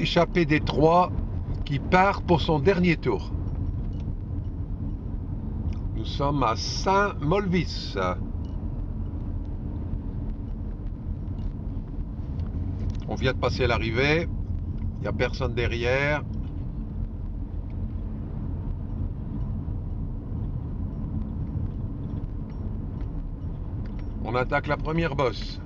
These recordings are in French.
échappé des trois qui part pour son dernier tour. Nous sommes à Saint-Molvis. On vient de passer l'arrivée. Il n'y a personne derrière. On attaque la première bosse.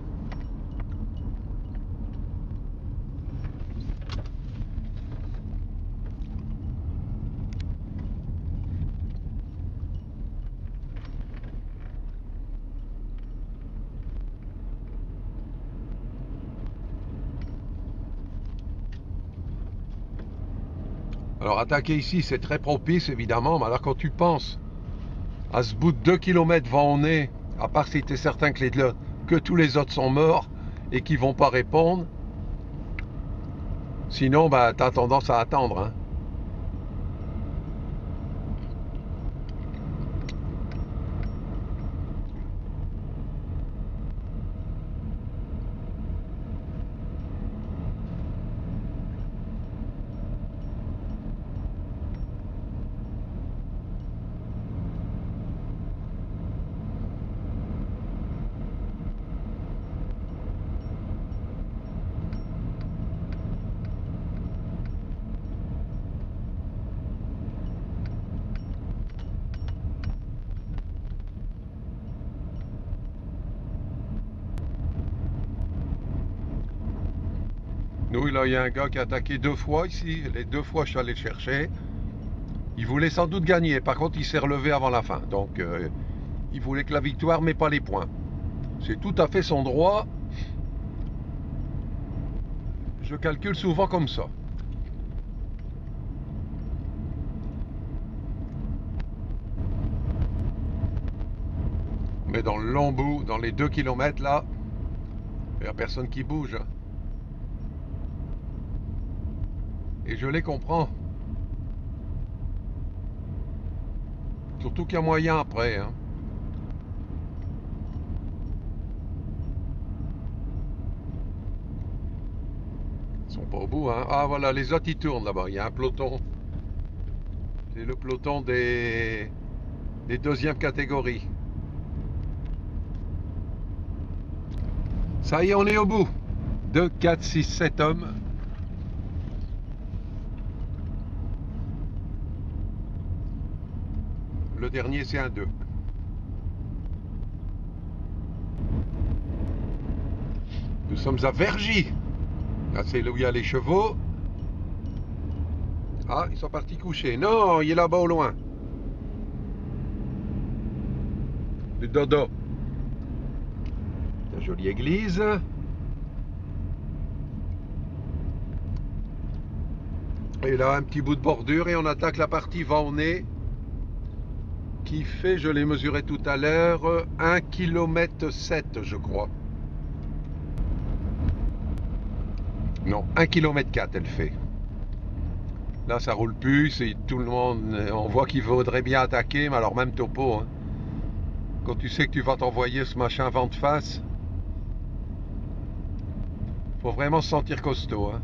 Alors attaquer ici c'est très propice évidemment, mais alors quand tu penses à ce bout de 2 km vent au nez, à part si tu es certain que tous les autres sont morts et qu'ils vont pas répondre, sinon bah, tu as tendance à attendre. Hein. Nous, là, il y a un gars qui a attaqué 2 fois ici. Les 2 fois, je suis allé le chercher. Il voulait sans doute gagner. Par contre, il s'est relevé avant la fin. Donc, il voulait que la victoire, mais pas les points. C'est tout à fait son droit. Je calcule souvent comme ça. Mais dans le long bout, dans les 2 km là, il n'y a personne qui bouge. Et je les comprends. Surtout qu'il y a moyen après. Hein. Ils sont pas au bout. Hein. Ah voilà, les autres ils tournent là-bas. Il y a un peloton. C'est le peloton des deuxièmes catégories. Ça y est, on est au bout. 2, 4, 6, 7 hommes. Le dernier, c'est un 2. Nous sommes à Vergy. Là, c'est là où il y a les chevaux. Ah, ils sont partis coucher. Non, il est là-bas au loin. Du dodo. La jolie église. Et là, un petit bout de bordure et on attaque la partie vent au nez qui fait, je l'ai mesuré tout à l'heure, 1 km 7, je crois. Non, 1 km 4 elle fait. Là, ça roule plus, c'est tout le monde, on voit qu'il vaudrait bien attaquer, mais alors même topo. Hein. Quand tu sais que tu vas t'envoyer ce machin vent de face, faut vraiment se sentir costaud. Hein.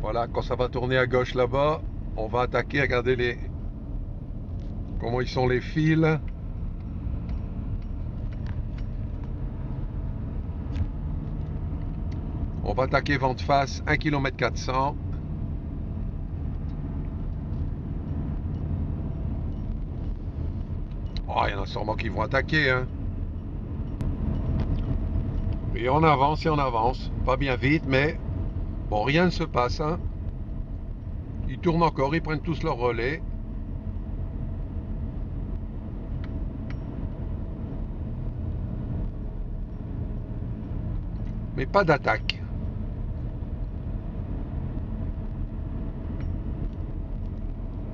Voilà, quand ça va tourner à gauche là-bas, on va attaquer, regardez comment ils sont les fils. On va attaquer vent de face, 1 km 400. Oh, il y en a sûrement qui vont attaquer. Hein. Et on avance et on avance. Pas bien vite, mais bon, rien ne se passe. Hein. Ils tournent encore, ils prennent tous leur relais. Mais pas d'attaque.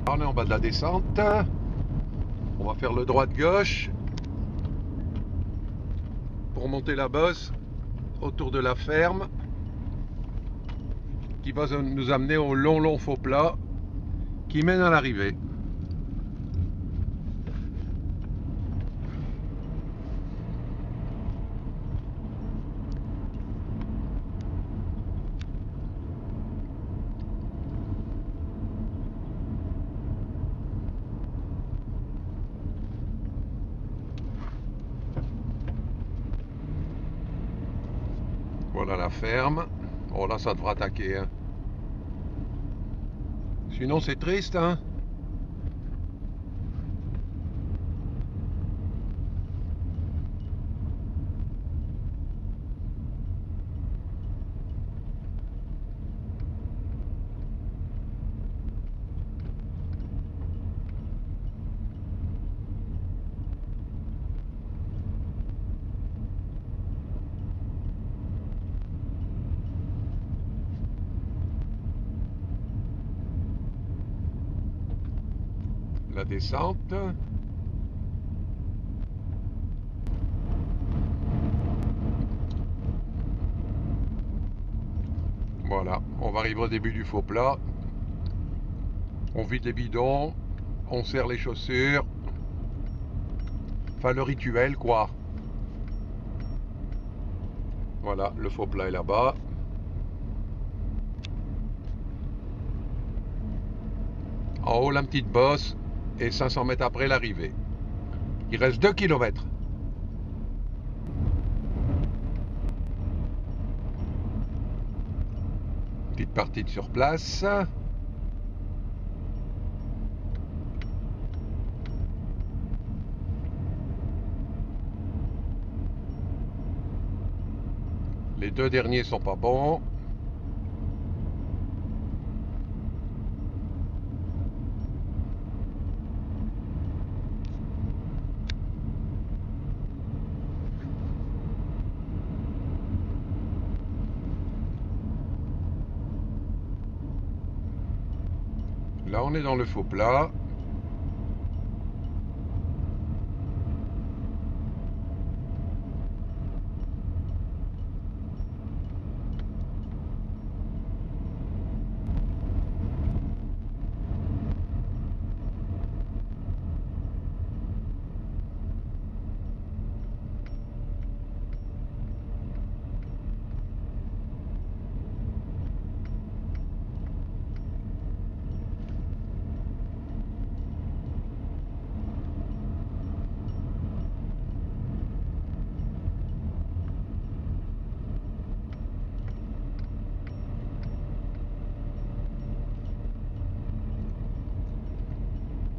On est en bas de la descente. On va faire le droite-gauche pour monter la bosse autour de la ferme qui va nous amener au long faux plat qui mène à l'arrivée. Voilà la ferme. Bon, là, ça devra attaquer. Hein. Sinon, c'est triste. Hein. La descente. Voilà, on va arriver au début du faux plat. On vide les bidons, on serre les chaussures. Enfin, le rituel, quoi. Voilà, le faux plat est là-bas. En haut, la petite bosse. Et 500 mètres après, l'arrivée. Il reste 2 km. Petite partie de sur place. Les 2 derniers sont pas bons. Là, on est dans le faux plat.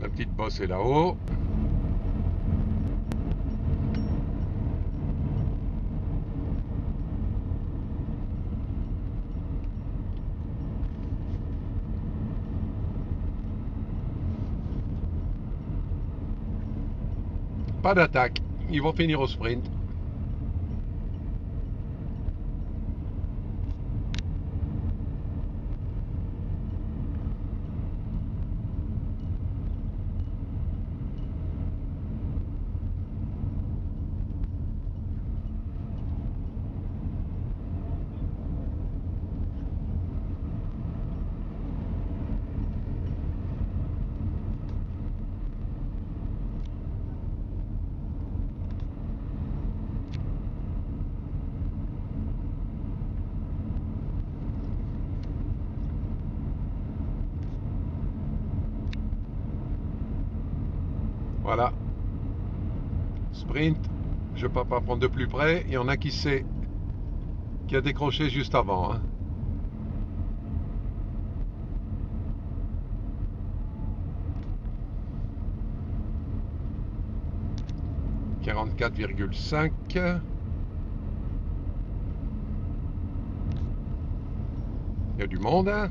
La petite bosse est là-haut. Pas d'attaque. Ils vont finir au sprint. Voilà. Sprint. Je ne peux pas prendre de plus près. Il y en a qui sait qui a décroché juste avant. Hein. « 44,5 ». Il y a du monde, hein.